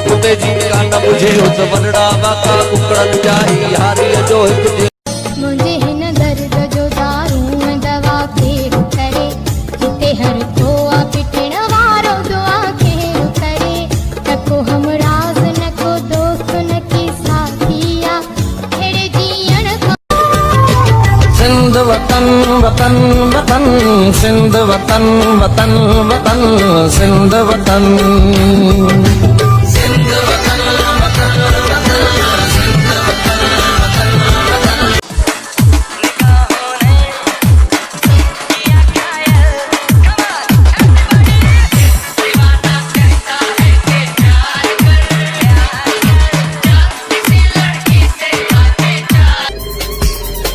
कुते जी का न मुझे उस वनड़ा वाका कुकड़न जाई हारी जो हिक मुझे हिन दर्द जो दारू दवा फेर करे हिते हर कोआ पिटण वारो दुआ खेर करे नको हम राज नको दोस्त नकी साथिया हेड़े जीअण सिंध वतन वतन वतन सिंध वतन वतन वतन सिंध वतन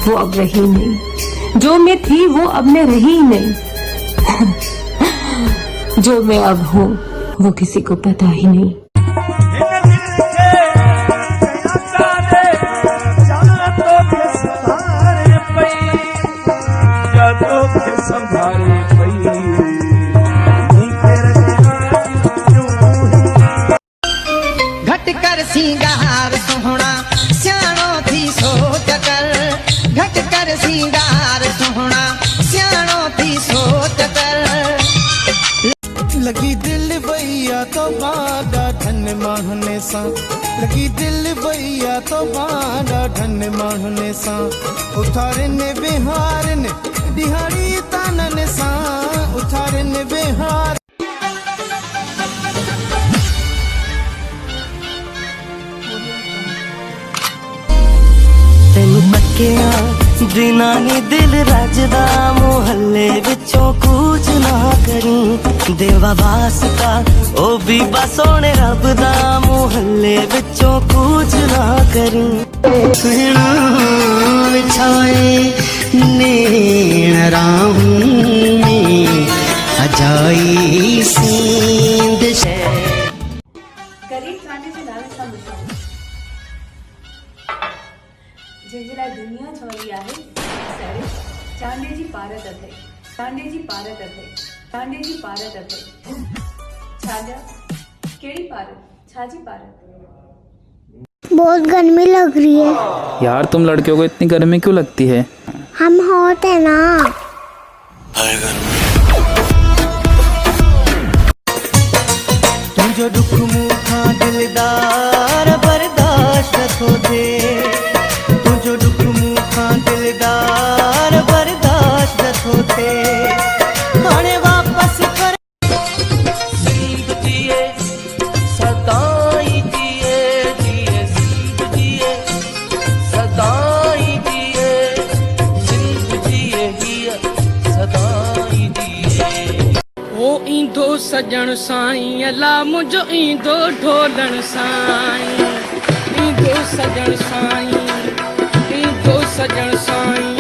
वो अब रही नहीं, जो मैं थी वो अब मैं रही ही नहीं। जो मैं अब हूँ वो किसी को पता ही नहीं। घट कर सिंगार सोहना सियाणो थी सोच कर घट कर सिंगार सोहना सियाणो थी सोच कर लगी दिल भैया तो बाड़ा धन माहने सा लगी दिल भैया तो बाड़ा धन माहने सा उठारे ने बिहार ने दिहाड़ी तानन सा उठारे ने बिहार तेनू तकिया बिना नी दिल रजदा मोहल्ले विचों कुछ ना करी देवा वास्ता ओ भी बस सोने रब दा मोहल्ले विचों कुछ ना करी सुना विछाए नेण राम में अजाई सींद शे करीब 20 जंहिंजे दुनिया चवंदी आहे साईं चांडे जी पारत अथई चांडे जी पारत अथई चांडे जी पारत अथई छाजा केड़ी पारत छाजी पारत। बहुत गर्मी लग रही है यार तुम लड़कियों को इतनी गर्मी क्यों लगती है? हम होते ना तुझो दुख मुखा दिलदार बर्दाश्त थो दे तुझो दुख मुखा दिलदार बर्दाश्त थो दे हाणे वापस कर सिंध जिए सदाई जिए जिए सिंध जिए सदाई जिए सिंध जिए जिए सदाई जिए ओ ईंदो सजण साईं अला मुंहिंजो ईंदो ढोलण साईं ईंदो सजण साईं ईंदो सजण साईं।